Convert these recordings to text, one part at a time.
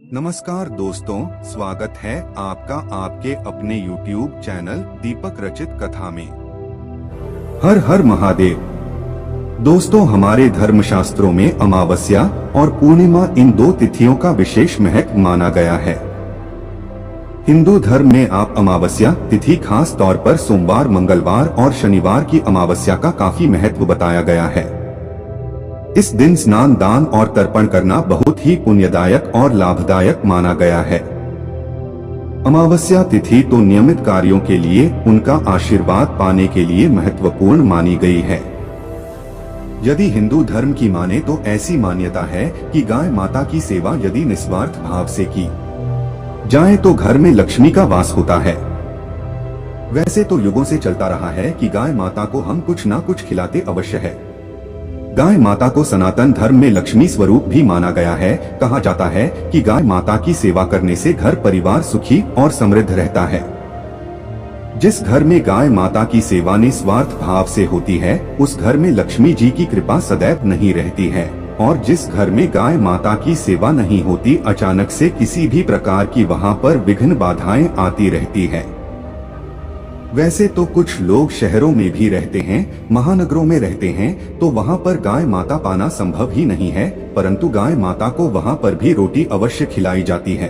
नमस्कार दोस्तों, स्वागत है आपका आपके अपने YouTube चैनल दीपक रचित कथा में। हर हर महादेव। दोस्तों, हमारे धर्मशास्त्रों में अमावस्या और पूर्णिमा इन दो तिथियों का विशेष महत्व माना गया है। हिंदू धर्म में आप अमावस्या तिथि खास तौर पर सोमवार, मंगलवार और शनिवार की अमावस्या का काफी महत्व बताया गया है। इस दिन स्नान, दान और तर्पण करना बहुत ही पुण्यदायक और लाभदायक माना गया है। अमावस्या तिथि तो नियमित कार्यों के लिए, उनका आशीर्वाद पाने के लिए महत्वपूर्ण मानी गई है। यदि हिंदू धर्म की माने तो ऐसी मान्यता है कि गाय माता की सेवा यदि निस्वार्थ भाव से की जाए तो घर में लक्ष्मी का वास होता है। वैसे तो युगों से चलता रहा है कि गाय माता को हम कुछ ना कुछ खिलाते अवश्य है। गाय माता को सनातन धर्म में लक्ष्मी स्वरूप भी माना गया है। कहा जाता है कि गाय माता की सेवा करने से घर परिवार सुखी और समृद्ध रहता है। जिस घर में गाय माता की सेवा निस्वार्थ भाव से होती है, उस घर में लक्ष्मी जी की कृपा सदैव नहीं रहती है, और जिस घर में गाय माता की सेवा नहीं होती, अचानक से किसी भी प्रकार की वहां पर विघ्न बाधाएं आती रहती है। वैसे तो कुछ लोग शहरों में भी रहते हैं, महानगरों में रहते हैं, तो वहां पर गाय माता पाना संभव ही नहीं है, परंतु गाय माता को वहां पर भी रोटी अवश्य खिलाई जाती है।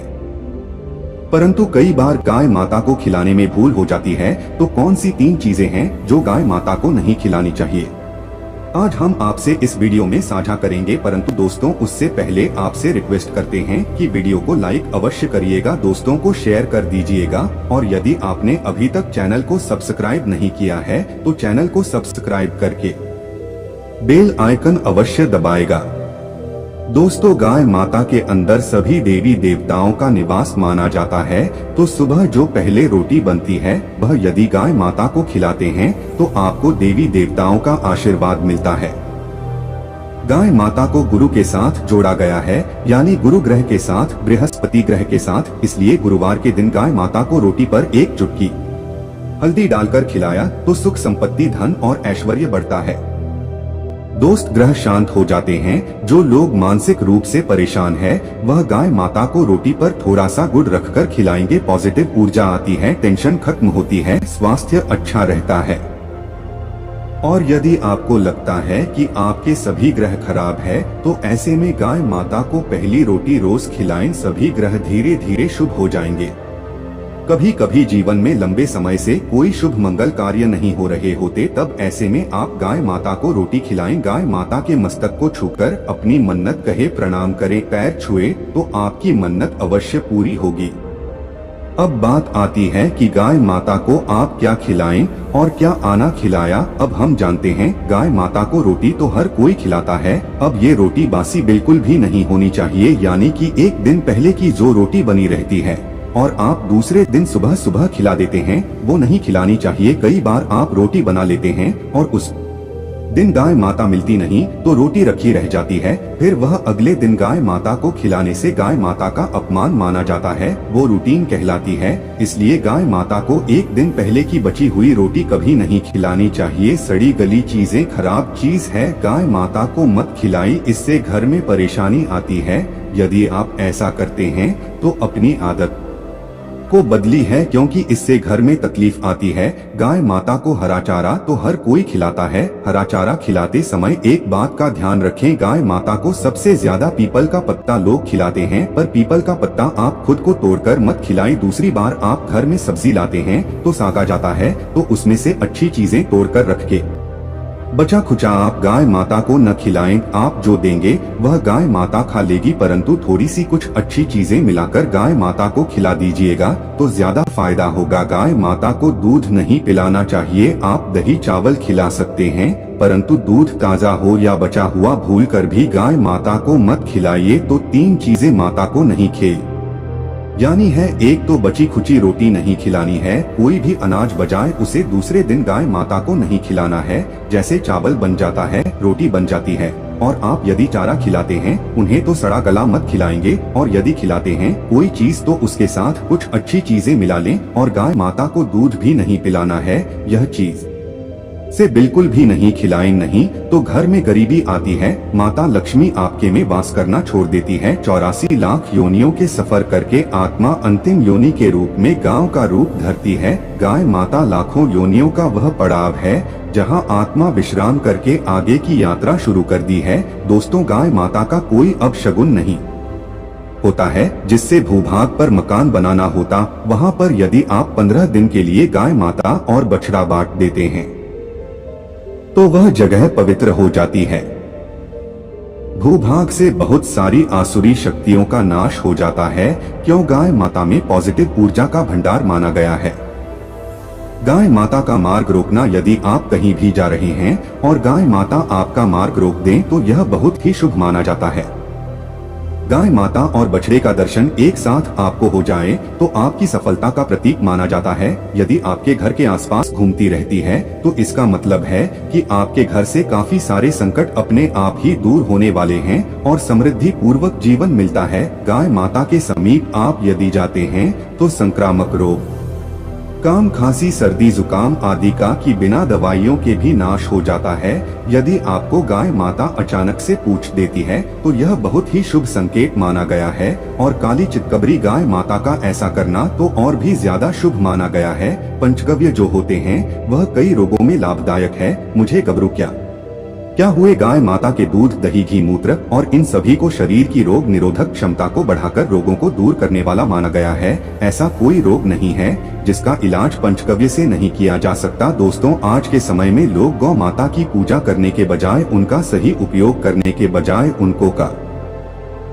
परंतु कई बार गाय माता को खिलाने में भूल हो जाती है। तो कौन सी 3 चीजें हैं जो गाय माता को नहीं खिलानी चाहिए, आज हम आपसे इस वीडियो में साझा करेंगे। परंतु दोस्तों, उससे पहले आपसे रिक्वेस्ट करते हैं कि वीडियो को लाइक अवश्य करिएगा, दोस्तों को शेयर कर दीजिएगा, और यदि आपने अभी तक चैनल को सब्सक्राइब नहीं किया है तो चैनल को सब्सक्राइब करके बेल आइकन अवश्य दबाएगा। दोस्तों, गाय माता के अंदर सभी देवी देवताओं का निवास माना जाता है। तो सुबह जो पहले रोटी बनती है, वह यदि गाय माता को खिलाते हैं तो आपको देवी देवताओं का आशीर्वाद मिलता है। गाय माता को गुरु के साथ जोड़ा गया है, यानी गुरु ग्रह के साथ, बृहस्पति ग्रह के साथ। इसलिए गुरुवार के दिन गाय माता को रोटी पर 1 चुटकी हल्दी डालकर खिलाया तो सुख, संपत्ति, धन और ऐश्वर्य बढ़ता है। दोस्त, ग्रह शांत हो जाते हैं। जो लोग मानसिक रूप से परेशान हैं, वह गाय माता को रोटी पर थोड़ा सा गुड़ रखकर खिलाएंगे। पॉजिटिव ऊर्जा आती है, टेंशन खत्म होती है, स्वास्थ्य अच्छा रहता है। और यदि आपको लगता है कि आपके सभी ग्रह खराब है, तो ऐसे में गाय माता को पहली रोटी रोज खिलाएं, सभी ग्रह धीरे धीरे शुभ हो जाएंगे। कभी कभी जीवन में लंबे समय से कोई शुभ मंगल कार्य नहीं हो रहे होते, तब ऐसे में आप गाय माता को रोटी खिलाएं। गाय माता के मस्तक को छूकर अपनी मन्नत कहे, प्रणाम करें, पैर छुए तो आपकी मन्नत अवश्य पूरी होगी। अब बात आती है कि गाय माता को आप क्या खिलाएं और क्या आना खिलाया। अब हम जानते हैं, गाय माता को रोटी तो हर कोई खिलाता है। अब ये रोटी बासी बिल्कुल भी नहीं होनी चाहिए, यानी कि 1 दिन पहले की जो रोटी बनी रहती है और आप दूसरे दिन सुबह सुबह खिला देते हैं, वो नहीं खिलानी चाहिए। कई बार आप रोटी बना लेते हैं और उस दिन गाय माता मिलती नहीं, तो रोटी रखी रह जाती है, फिर वह अगले दिन गाय माता को खिलाने से गाय माता का अपमान माना जाता है, वो रूटीन कहलाती है। इसलिए गाय माता को 1 दिन पहले की बची हुई रोटी कभी नहीं खिलानी चाहिए। सड़ी गली चीजें खराब चीज है, गाय माता को मत खिलाई, इससे घर में परेशानी आती है। यदि आप ऐसा करते हैं तो अपनी आदत को बदली है, क्योंकि इससे घर में तकलीफ आती है। गाय माता को हरा चारा तो हर कोई खिलाता है। हरा चारा खिलाते समय एक बात का ध्यान रखें, गाय माता को सबसे ज्यादा पीपल का पत्ता लोग खिलाते हैं, पर पीपल का पत्ता आप खुद को तोड़कर मत खिलाएं। दूसरी बार आप घर में सब्जी लाते हैं तो सागा जाता है, तो उसमें से अच्छी चीजें तोड़कर रख के बचा खुचा आप गाय माता को न खिलाएं। आप जो देंगे वह गाय माता खा लेगी, परंतु थोड़ी सी कुछ अच्छी चीजें मिलाकर गाय माता को खिला दीजिएगा तो ज्यादा फायदा होगा। गाय माता को दूध नहीं पिलाना चाहिए। आप दही चावल खिला सकते हैं, परंतु दूध ताजा हो या बचा हुआ भूलकर भी गाय माता को मत खिलाइए। तो 3 चीजें माता को नहीं खे यानी है, 1 तो बची खुची रोटी नहीं खिलानी है। कोई भी अनाज बजाए उसे दूसरे दिन गाय माता को नहीं खिलाना है। जैसे चावल बन जाता है, रोटी बन जाती है, और आप यदि चारा खिलाते हैं उन्हें तो सड़ा गला मत खिलाएंगे, और यदि खिलाते हैं कोई चीज तो उसके साथ कुछ अच्छी चीजें मिला लें। और गाय माता को दूध भी नहीं पिलाना है। यह चीज से बिल्कुल भी नहीं खिलाएं, नहीं तो घर में गरीबी आती है। माता लक्ष्मी आपके में वास करना छोड़ देती है। 84 लाख योनियों के सफर करके आत्मा अंतिम योनि के रूप में गांव का रूप धरती है। गाय माता लाखों योनियों का वह पड़ाव है जहां आत्मा विश्राम करके आगे की यात्रा शुरू कर दी है। दोस्तों, गाय माता का कोई अपशगुन नहीं होता है। जिससे भूभाग पर मकान बनाना होता, वहां पर यदि आप 15 दिन के लिए गाय माता और बछड़ा बांट देते हैं तो वह जगह पवित्र हो जाती है। भूभाग से बहुत सारी आसुरी शक्तियों का नाश हो जाता है। क्यों? गाय माता में पॉजिटिव ऊर्जा का भंडार माना गया है। गाय माता का मार्ग रोकना, यदि आप कहीं भी जा रहे हैं और गाय माता आपका मार्ग रोक दें तो यह बहुत ही शुभ माना जाता है। गाय माता और बछड़े का दर्शन एक साथ आपको हो जाए तो आपकी सफलता का प्रतीक माना जाता है। यदि आपके घर के आसपास घूमती रहती है तो इसका मतलब है कि आपके घर से काफी सारे संकट अपने आप ही दूर होने वाले हैं और समृद्धि पूर्वक जीवन मिलता है। गाय माता के समीप आप यदि जाते हैं तो संक्रामक रोग, काम, खांसी, सर्दी, जुकाम आदि का कि बिना दवाइयों के भी नाश हो जाता है। यदि आपको गाय माता अचानक से पूछ देती है तो यह बहुत ही शुभ संकेत माना गया है। और काली चितकबरी गाय माता का ऐसा करना तो और भी ज्यादा शुभ माना गया है। पंचगव्य जो होते हैं वह कई रोगों में लाभदायक है। मुझे घबरू क्या हुए? गाय माता के दूध, दही, घी, मूत्र और इन सभी को शरीर की रोग निरोधक क्षमता को बढ़ाकर रोगों को दूर करने वाला माना गया है। ऐसा कोई रोग नहीं है जिसका इलाज पंचगव्य से नहीं किया जा सकता। दोस्तों, आज के समय में लोग गौ माता की पूजा करने के बजाय, उनका सही उपयोग करने के बजाय उनको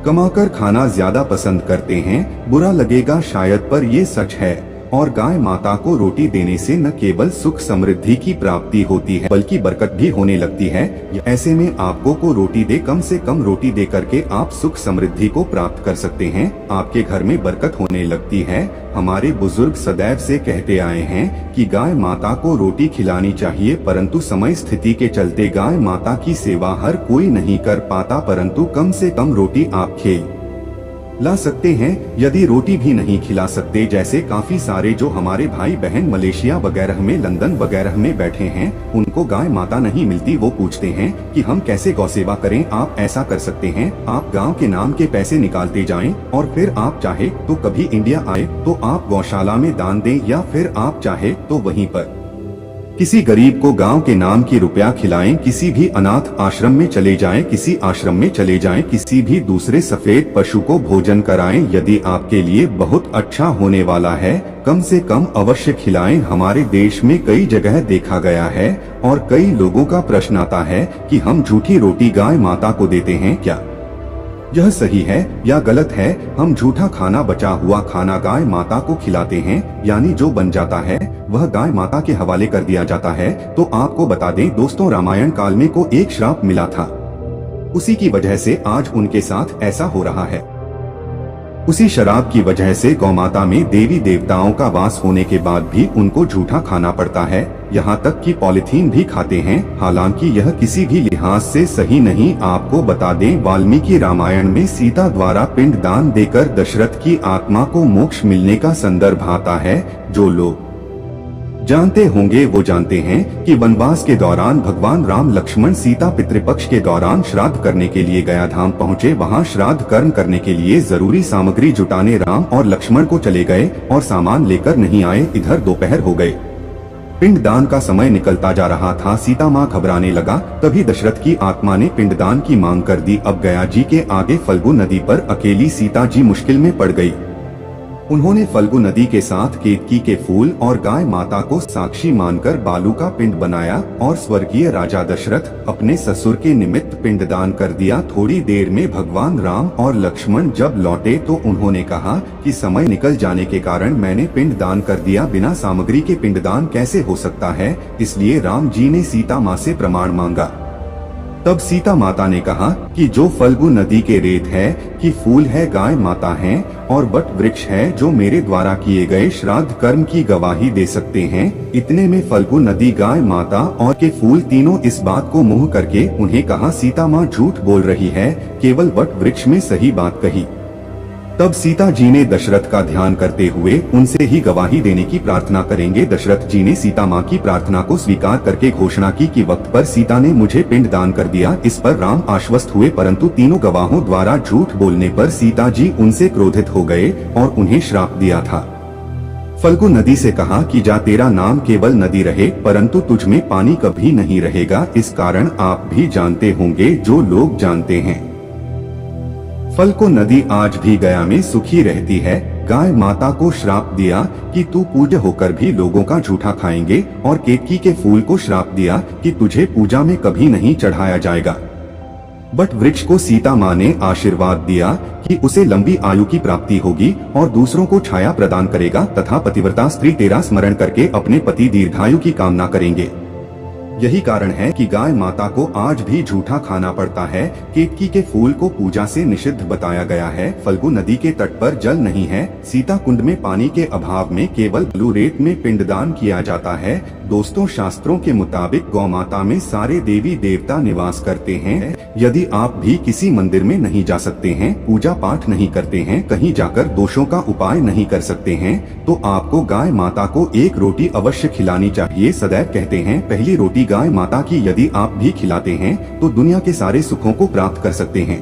कमाकर खाना ज्यादा पसंद करते हैं। बुरा लगेगा शायद, पर ये सच है। और गाय माता को रोटी देने से न केवल सुख समृद्धि की प्राप्ति होती है बल्कि बरकत भी होने लगती है। ऐसे में आपको को रोटी दे, कम से कम रोटी दे करके आप सुख समृद्धि को प्राप्त कर सकते हैं। आपके घर में बरकत होने लगती है। हमारे बुजुर्ग सदैव से कहते आए हैं कि गाय माता को रोटी खिलानी चाहिए, परंतु समय स्थिति के चलते गाय माता की सेवा हर कोई नहीं कर पाता, परंतु कम से कम रोटी आप खिला सकते हैं। यदि रोटी भी नहीं खिला सकते, जैसे काफी सारे जो हमारे भाई बहन मलेशिया वगैरह में, लंदन वगैरह में बैठे हैं, उनको गाय माता नहीं मिलती, वो पूछते हैं कि हम कैसे गौ सेवा करें। आप ऐसा कर सकते हैं, आप गांव के नाम के पैसे निकालते जाएं और फिर आप चाहे तो कभी इंडिया आए तो आप गौशाला में दान दें, या फिर आप चाहे तो वहीं पर किसी गरीब को गांव के नाम की रुपया खिलाएं। किसी भी अनाथ आश्रम में चले जाएं, किसी आश्रम में चले जाएं, किसी भी दूसरे सफेद पशु को भोजन कराएं। यदि आपके लिए बहुत अच्छा होने वाला है, कम से कम अवश्य खिलाएं। हमारे देश में कई जगह देखा गया है और कई लोगों का प्रश्न आता है कि हम झूठी रोटी गाय माता को देते हैं, क्या यह सही है या गलत है? हम झूठा खाना, बचा हुआ खाना गाय माता को खिलाते हैं, यानी जो बन जाता है वह गाय माता के हवाले कर दिया जाता है। तो आपको बता दें दोस्तों, रामायण काल में को एक श्राप मिला था, उसी की वजह से आज उनके साथ ऐसा हो रहा है। उसी शराब की वजह से गौमाता में देवी देवताओं का वास होने के बाद भी उनको झूठा खाना पड़ता है, यहाँ तक कि पॉलिथीन भी खाते हैं। हालांकि यह किसी भी लिहाज से सही नहीं। आपको बता दें, वाल्मीकि रामायण में सीता द्वारा पिंड दान देकर दशरथ की आत्मा को मोक्ष मिलने का संदर्भ आता है। जो लोग जानते होंगे वो जानते हैं कि वनवास के दौरान भगवान राम लक्ष्मण सीता पितृपक्ष के दौरान श्राद्ध करने के लिए गया धाम पहुँचे। वहाँ श्राद्ध कर्म करने के लिए जरूरी सामग्री जुटाने राम और लक्ष्मण को चले गए और सामान लेकर नहीं आए। इधर दोपहर हो गए, पिंडदान का समय निकलता जा रहा था। सीता माँ घबराने लगा, तभी दशरथ की आत्मा ने पिंडदान की मांग कर दी। अब गया जी के आगे फल्गु नदी पर अकेली सीता जी मुश्किल में पड़ गई। उन्होंने फल्गु नदी के साथ केतकी के फूल और गाय माता को साक्षी मानकर बालू का पिंड बनाया और स्वर्गीय राजा दशरथ अपने ससुर के निमित्त पिंडदान कर दिया। थोड़ी देर में भगवान राम और लक्ष्मण जब लौटे तो उन्होंने कहा कि समय निकल जाने के कारण मैंने पिंडदान कर दिया, बिना सामग्री के पिंडदान कैसे हो सकता है। इसलिए राम जी ने सीता माँ से प्रमाण मांगा। तब सीता माता ने कहा कि जो फल्गु नदी के रेत है कि फूल है गाय माता हैं, और बट वृक्ष है जो मेरे द्वारा किए गए श्राद्ध कर्म की गवाही दे सकते हैं। इतने में फल्गु नदी, गाय माता और के फूल तीनों इस बात को मुंह करके उन्हें कहा सीता माँ झूठ बोल रही है, केवल वट वृक्ष में सही बात कही। तब सीता जी ने दशरथ का ध्यान करते हुए उनसे ही गवाही देने की प्रार्थना करेंगे। दशरथ जी ने सीता माँ की प्रार्थना को स्वीकार करके घोषणा की कि वक्त पर सीता ने मुझे पिंड दान कर दिया। इस पर राम आश्वस्त हुए, परंतु तीनों गवाहों द्वारा झूठ बोलने पर सीता जी उनसे क्रोधित हो गए और उन्हें श्राप दिया था। फल्गु नदी से कहा कि जा तेरा नाम केवल नदी रहे, परंतु तुझ में पानी कभी नहीं रहेगा। इस कारण आप भी जानते होंगे जो लोग जानते हैं। फल्गु नदी आज भी गया में सुखी रहती है। गाय माता को श्राप दिया कि तू पूज्य होकर भी लोगों का झूठा खाएंगे, और केतकी के फूल को श्राप दिया कि तुझे पूजा में कभी नहीं चढ़ाया जाएगा। बट वृक्ष को सीता माँ ने आशीर्वाद दिया कि उसे लंबी आयु की प्राप्ति होगी और दूसरों को छाया प्रदान करेगा, तथा पतिव्रता स्त्री तेरा स्मरण करके अपने पति दीर्घायु की कामना करेंगे। यही कारण है कि गाय माता को आज भी झूठा खाना पड़ता है। केतकी के फूल को पूजा से निषिद्ध बताया गया है। फल्गु नदी के तट पर जल नहीं है। सीता कुंड में पानी के अभाव में केवल ब्लू रेत में पिंडदान किया जाता है। दोस्तों, शास्त्रों के मुताबिक गौ माता में सारे देवी देवता निवास करते हैं। यदि आप भी किसी मंदिर में नहीं जा सकते हैं, पूजा पाठ नहीं करते हैं, कहीं जाकर दोषों का उपाय नहीं कर सकते हैं, तो आपको गाय माता को एक रोटी अवश्य खिलानी चाहिए। सदैव कहते हैं पहली रोटी गाय माता की यदि आप भी खिलाते हैं तो दुनिया के सारे सुखों को प्राप्त कर सकते हैं।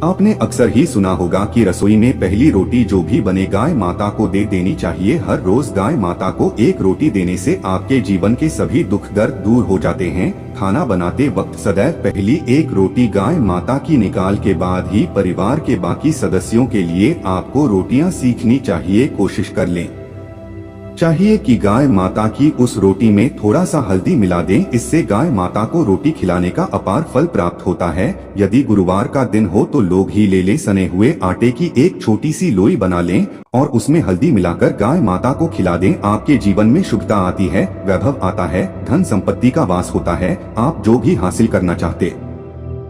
आपने अक्सर ही सुना होगा कि रसोई में पहली रोटी जो भी बने गाय माता को दे देनी चाहिए। हर रोज गाय माता को एक रोटी देने से आपके जीवन के सभी दुख दर्द दूर हो जाते हैं। खाना बनाते वक्त सदैव पहली एक रोटी गाय माता की निकाल के बाद ही परिवार के बाकी सदस्यों के लिए आपको रोटियां सीखनी चाहिए। कोशिश कर लें। चाहिए कि गाय माता की उस रोटी में थोड़ा सा हल्दी मिला दें। इससे गाय माता को रोटी खिलाने का अपार फल प्राप्त होता है। यदि गुरुवार का दिन हो तो लोग ही ले लें। सने हुए आटे की एक छोटी सी लोई बना लें और उसमें हल्दी मिलाकर गाय माता को खिला दें। आपके जीवन में शुभता आती है, वैभव आता है, धन संपत्ति का वास होता है। आप जो भी हासिल करना चाहते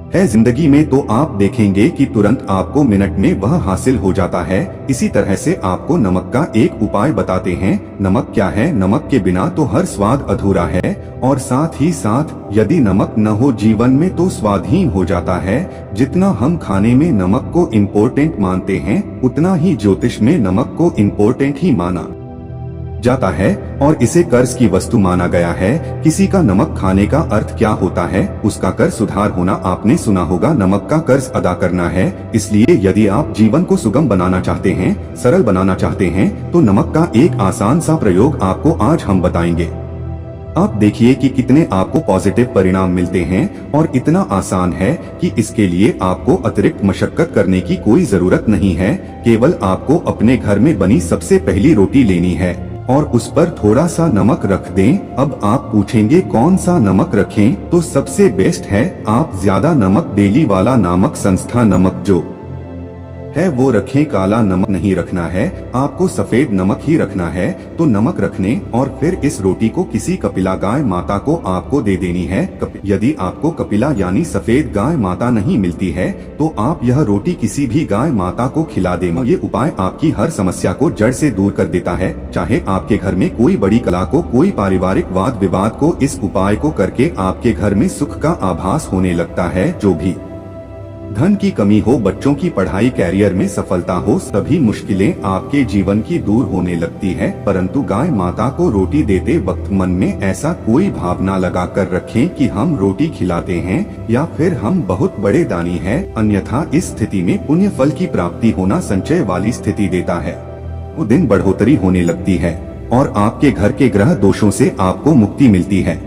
है जिंदगी में तो आप देखेंगे कि तुरंत आपको मिनट में वह हासिल हो जाता है। इसी तरह से आपको नमक का एक उपाय बताते हैं। नमक क्या है? नमक के बिना तो हर स्वाद अधूरा है, और साथ ही साथ यदि नमक न हो जीवन में तो स्वादहीन हो जाता है। जितना हम खाने में नमक को इम्पोर्टेंट मानते हैं, उतना ही ज्योतिष में नमक को इम्पोर्टेंट ही माना जाता है और इसे कर्ज की वस्तु माना गया है। किसी का नमक खाने का अर्थ क्या होता है? उसका कर्ज सुधार होना। आपने सुना होगा नमक का कर्ज अदा करना है। इसलिए यदि आप जीवन को सुगम बनाना चाहते हैं, सरल बनाना चाहते हैं, तो नमक का एक आसान सा प्रयोग आपको आज हम बताएंगे। आप देखिए कि कितने आपको पॉजिटिव परिणाम मिलते हैं, और इतना आसान है कि इसके लिए आपको अतिरिक्त मशक्कत करने की कोई जरूरत नहीं है। केवल आपको अपने घर में बनी सबसे पहली रोटी लेनी है और उस पर थोड़ा सा नमक रख दें। अब आप पूछेंगे कौन सा नमक रखें? तो सबसे बेस्ट है आप ज्यादा नमक डेली वाला नामक संस्था नमक जो है वो रखें। काला नमक नहीं रखना है, आपको सफेद नमक ही रखना है। तो नमक रखने और फिर इस रोटी को किसी कपिला गाय माता को आपको दे देनी है। यदि आपको कपिला यानी सफेद गाय माता नहीं मिलती है तो आप यह रोटी किसी भी गाय माता को खिला दें। ये उपाय आपकी हर समस्या को जड़ से दूर कर देता है। चाहे आपके घर में कोई बड़ी कला को, कोई पारिवारिक वाद विवाद को, इस उपाय को करके आपके घर में सुख का आभास होने लगता है। जो भी धन की कमी हो, बच्चों की पढ़ाई, कैरियर में सफलता हो, सभी मुश्किलें आपके जीवन की दूर होने लगती है। परंतु गाय माता को रोटी देते वक्त मन में ऐसा कोई भावना लगा कर रखें कि हम रोटी खिलाते हैं या फिर हम बहुत बड़े दानी हैं। अन्यथा इस स्थिति में पुण्य फल की प्राप्ति होना संचय वाली स्थिति देता है। वो दिन बढ़ोतरी होने लगती है और आपके घर के ग्रह दोषों से आपको मुक्ति मिलती है।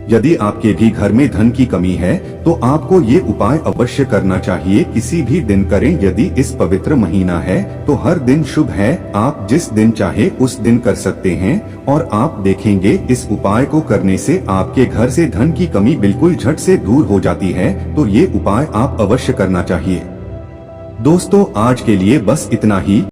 यदि आपके भी घर में धन की कमी है तो आपको ये उपाय अवश्य करना चाहिए। किसी भी दिन करें। यदि इस पवित्र महीना है तो हर दिन शुभ है। आप जिस दिन चाहे उस दिन कर सकते हैं और आप देखेंगे इस उपाय को करने से आपके घर से धन की कमी बिल्कुल झट से दूर हो जाती है। तो ये उपाय आप अवश्य करना चाहिए। दोस्तों, आज के लिए बस इतना ही।